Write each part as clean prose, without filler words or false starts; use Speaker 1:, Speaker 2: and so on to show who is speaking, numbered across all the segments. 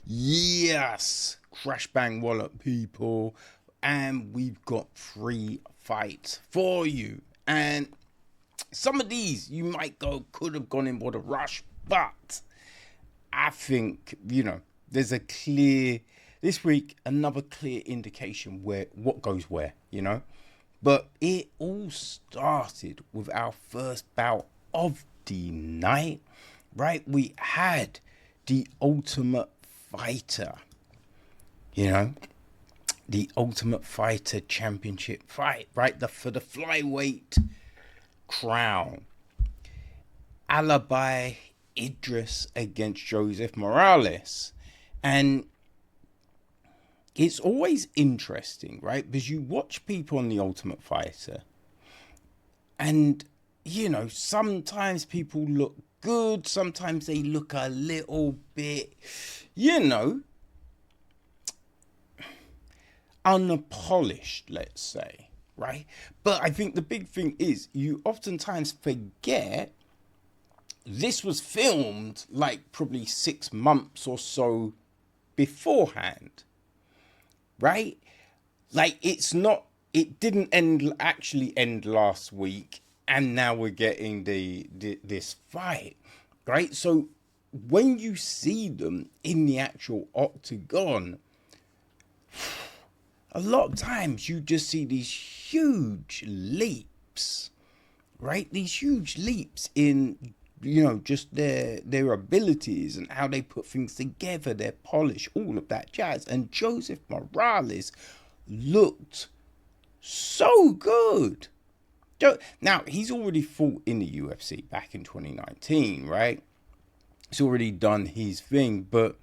Speaker 1: Yes, crash bang wallop people, and we've got 3 fights for you. And some of these you might go could have gone in with a rush, but I think there's a clear this week another clear indication where what goes where. But it all started with our first bout of the night, right? We had the Ultimate Fighter, the Ultimate Fighter Championship fight, right? For the Flyweight crown. Alibi Idiris against Joseph Morales. And it's always interesting, right? Because you watch people on the Ultimate Fighter and, sometimes people look good. Sometimes they look a little bit, unpolished, let's say, right? But I think the big thing is you oftentimes forget this was filmed like probably 6 months or so beforehand, right? Like it didn't actually end last week, and now we're getting this fight, right? So when you see them in the actual octagon, a lot of times you just see these huge leaps, right? These huge leaps in just their abilities and how they put things together, their polish, all of that jazz. And Joseph Morales looked so good. Now, he's already fought in the UFC back in 2019, right? He's already done his thing, but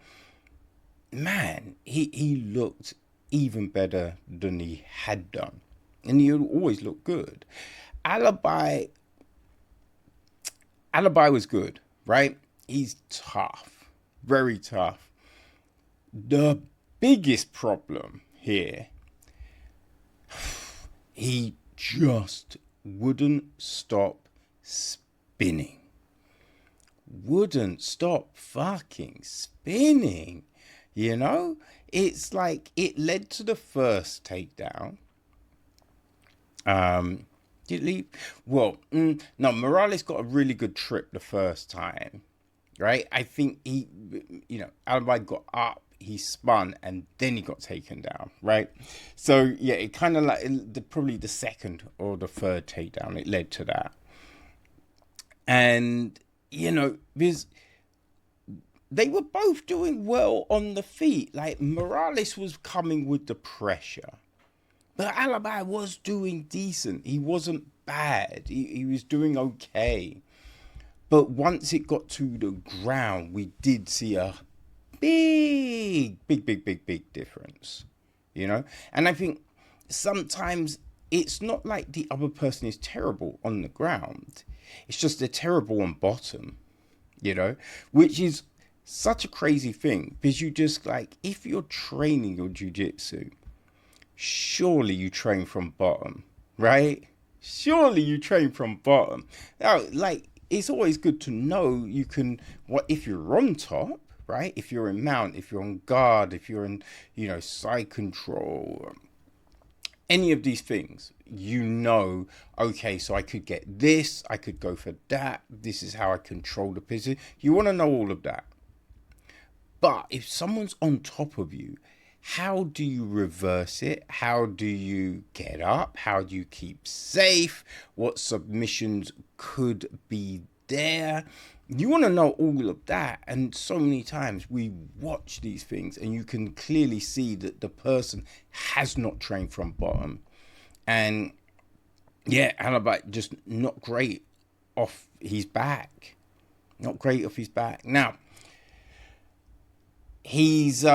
Speaker 1: man, he looked even better than he had done. And he always looked good. Alibi was good, right? He's tough, very tough. The biggest problem here, he just wouldn't stop spinning. Wouldn't stop fucking spinning, It's like it led to the first takedown. Did he? Well, no, Morales got a really good trip the first time, right? I think Alibi got up, he spun, and then he got taken down, right? So, yeah, it kind of like, probably the second or the third takedown, it led to that. And, because they were both doing well on the feet. Like, Morales was coming with the pressure. But Alibi was doing decent. He wasn't bad. He was doing okay. But once it got to the ground, we did see a big difference. And I think sometimes it's not like the other person is terrible on the ground. It's just they're terrible on bottom, which is such a crazy thing. Because you just like, if you're training your jiu-jitsu, surely you train from bottom, right? Surely you train from bottom. Now, like, it's always good to know you can, if you're on top, right? If you're in mount, if you're on guard, if you're in, side control, any of these things, okay, so I could get this, I could go for that. This is how I control the position. You want to know all of that. But if someone's on top of you, how do you reverse it? How do you get up? How do you keep safe? What submissions could be there? You want to know all of that. And so many times we watch these things and you can clearly see that the person has not trained from bottom. And yeah, Alibi just not great off his back. Not great off his back. Now, he's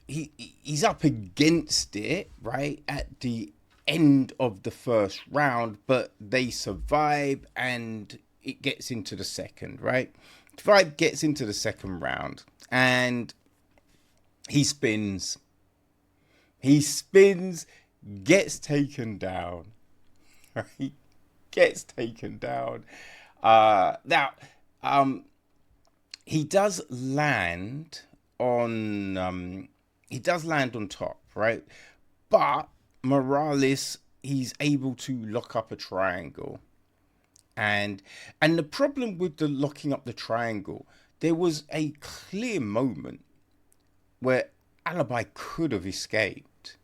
Speaker 1: he's up against it, right, at the end of the first round, but they survive and it gets into the second, right? Survive gets into the second round and he spins, gets taken down, right? Gets taken down. Now, he does land on top, right? But Morales, he's able to lock up a triangle. And the problem with the locking up the triangle, there was a clear moment where Alibi could have escaped,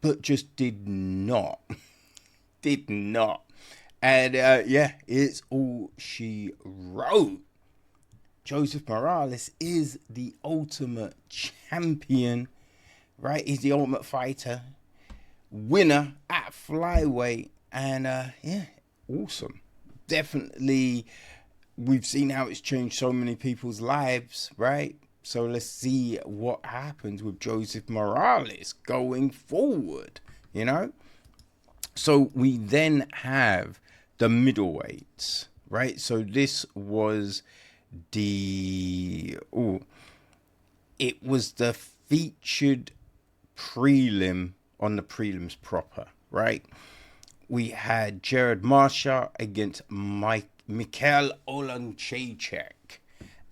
Speaker 1: but just did not. Did not. And yeah, it's all she wrote. Joseph Morales is the ultimate champion, right? He's the ultimate fighter, winner at flyweight, and yeah, awesome. Definitely, we've seen how it's changed so many people's lives, right? So let's see what happens with Joseph Morales going forward, you know? So we then have the middleweights, right? So this was it was the featured prelim on the prelims proper, right? We had Gerald against Michał Oleksiejczuk.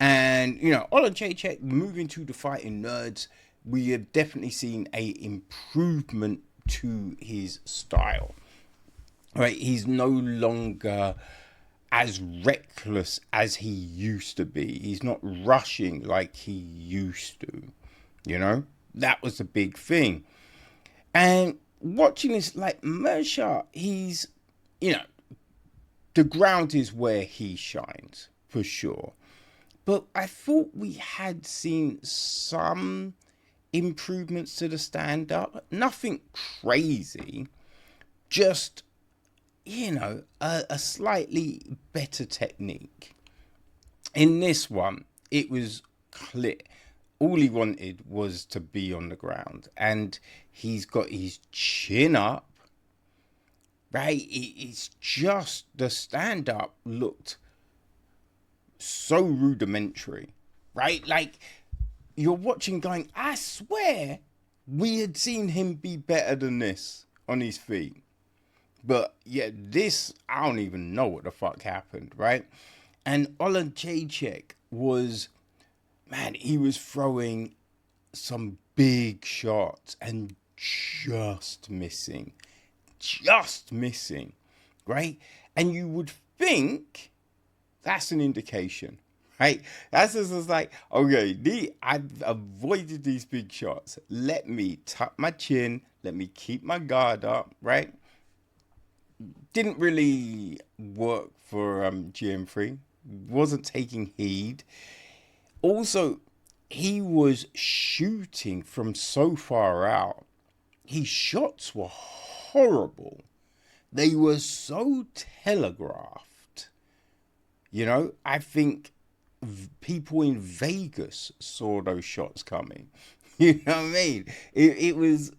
Speaker 1: And, you know, Oleksiejczuk moving to the fighting nerds, we have definitely seen a improvement to his style. Right? He's no longer as reckless as he used to be. He's not rushing like he used to. You know? That was the big thing. And watching this, like, Meerschaert, he's, you know, the ground is where he shines, for sure. But I thought we had seen some improvements to the stand-up. Nothing crazy. Just, you know, a slightly better technique. In this one, it was clear. All he wanted was to be on the ground. And he's got his chin up. Right? It's just the stand-up looked so rudimentary. Right? Like, you're watching going, I swear we had seen him be better than this on his feet. But yeah, this, I don't even know what the fuck happened, right? And Oleksiejczuk was, man, he was throwing some big shots and just missing, right? And you would think that's an indication, right? That's just like, okay, I've avoided these big shots. Let me tuck my chin. Let me keep my guard up, right? Didn't really work for GM3. Wasn't taking heed. Also, he was shooting from so far out. His shots were horrible. They were so telegraphed. You know, I think people in Vegas saw those shots coming. You know what I mean? It was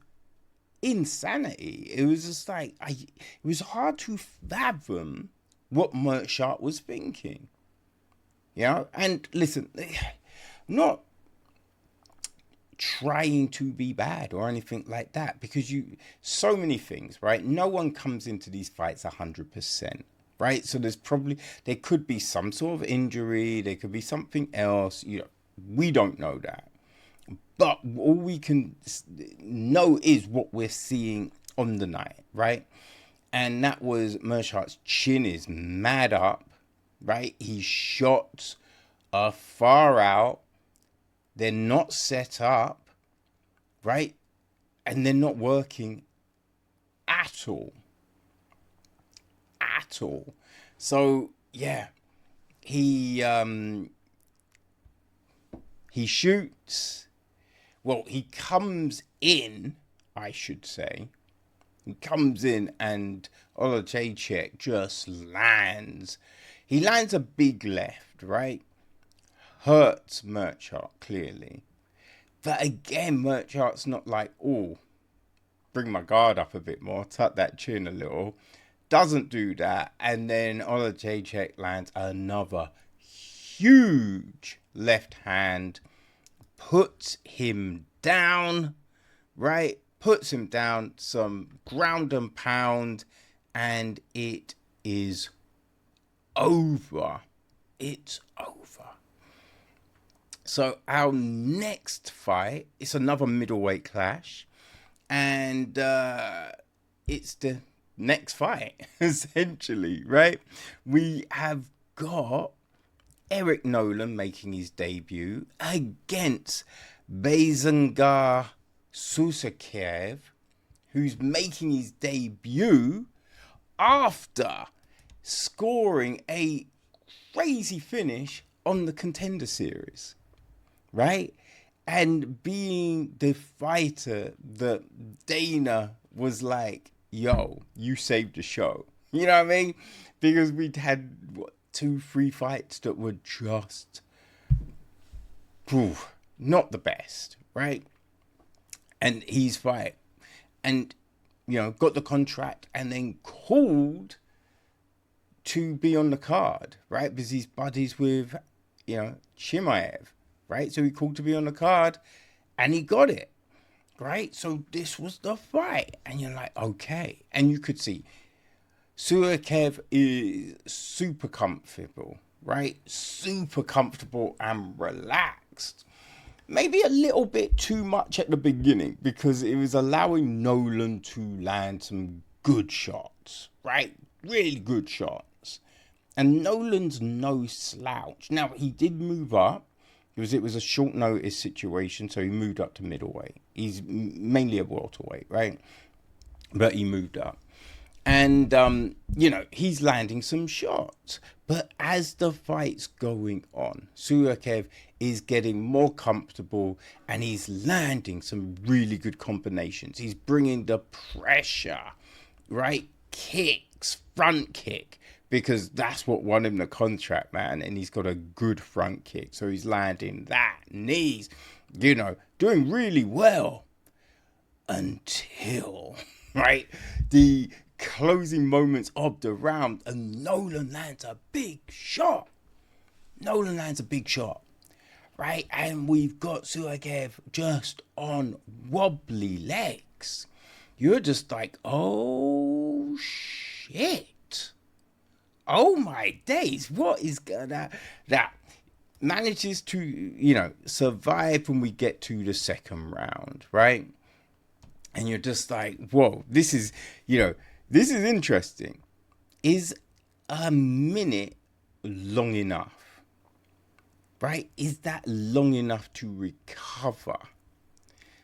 Speaker 1: insanity. It was just like, it was hard to fathom what Meerschaert was thinking. You know? And listen, not trying to be bad or anything like that, because so many things, right? No one comes into these fights 100%. Right, so there could be some sort of injury, there could be something else. You know, we don't know that, but all we can know is what we're seeing on the night, right? And that was Meerschaert's chin is mad up, right? His shots are far out, they're not set up, right? And they're not working at all. So yeah, he shoots. Well, he comes in, I should say. He comes in and Oleksiejczuk just lands. He lands a big left, right? Hurts Meerschaert, clearly. But again, Meerschaert's not like, oh, bring my guard up a bit more, tuck that chin a little. Doesn't do that, and then Oleksiejczuk lands another huge left hand, puts him down, right? Puts him down, some ground and pound, and it is over. It's over. So our next fight, it's another middleweight clash, and it's the next fight, essentially, right? We have got Eric Nolan making his debut against Baysangur Susurkaev, who's making his debut after scoring a crazy finish on the Contender Series, right? And being the fighter that Dana was like, yo, you saved the show. You know what I mean? Because we'd had, 2-3 fights that were just not the best, right? And he's fight. And, got the contract and then called to be on the card, right? Because he's buddies with, Chimaev, right? So he called to be on the card and he got it, right? So this was the fight. And you're like, okay. And you could see Susurkaev is super comfortable, right? Super comfortable and relaxed. Maybe a little bit too much at the beginning because it was allowing Nolan to land some good shots, right? Really good shots. And Nolan's no slouch. Now, he did move up because it was a short notice situation, so he moved up to middleweight. He's mainly a welterweight, right? But he moved up. And, he's landing some shots. But as the fight's going on, Susurkaev is getting more comfortable and he's landing some really good combinations. He's bringing the pressure, right? Kicks, front kick, because that's what won him the contract, man. And he's got a good front kick. So he's landing that, knees, doing really well until, right, the closing moments of the round, and Nolan lands a big shot. Right? And we've got Susurkaev just on wobbly legs. You're just like, oh shit. Oh my days. What is gonna that manages to, survive when we get to the second round, right? And you're just like, whoa, this is interesting. Is a minute long enough? Right? Is that long enough to recover?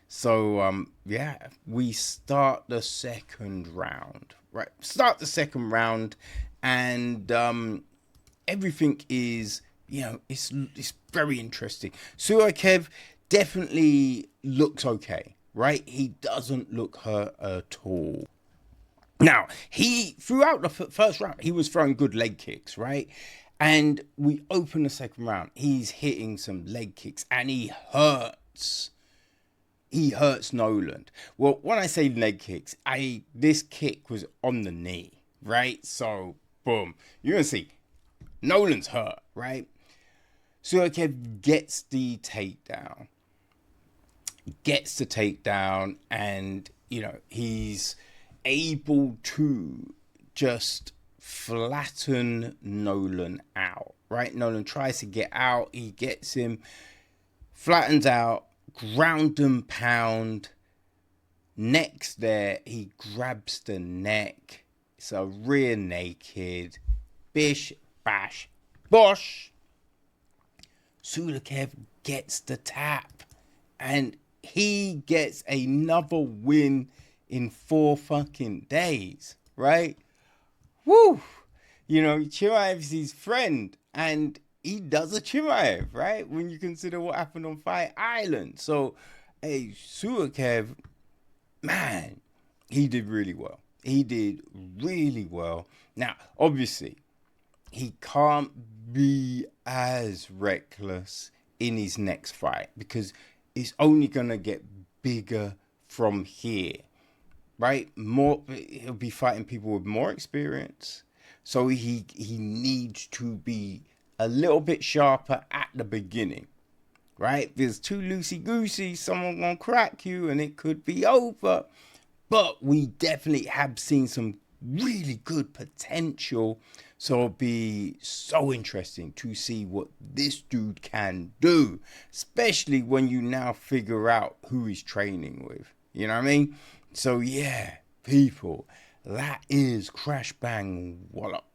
Speaker 1: So, we start the second round. Right? Start the second round and everything is, it's very interesting. Susurkaev definitely looks okay, right? He doesn't look hurt at all. Now, throughout the first round, he was throwing good leg kicks, right? And we open the second round. He's hitting some leg kicks and he hurts. He hurts Nolan. Well, when I say leg kicks, this kick was on the knee, right? So, boom. You're going to see Nolan's hurt, right? Susurkaev gets the takedown. And, he's able to just flatten Nolan out, right? Nolan tries to get out. He gets him, flattens out, ground and pound. Next there, he grabs the neck. It's a rear naked. Bish, bash, bosh. Susurkaev gets the tap. And he gets another win in 4 fucking days, right? Woo! Chimaev's his friend, and he does a Chimaev, right? When you consider what happened on Fight Island. So, Susurkaev, man, he did really well. Now, obviously, he can't be as reckless in his next fight because it's only going to get bigger from here. Right? He'll be fighting people with more experience. So he needs to be a little bit sharper at the beginning. Right? If there's too loosey-goosey, someone gonna crack you and it could be over. But we definitely have seen some really good potential So it'll be so interesting to see what this dude can do, especially when you now figure out who he's training with. You know what I mean? So yeah, people, that is Crash Bang Whallop.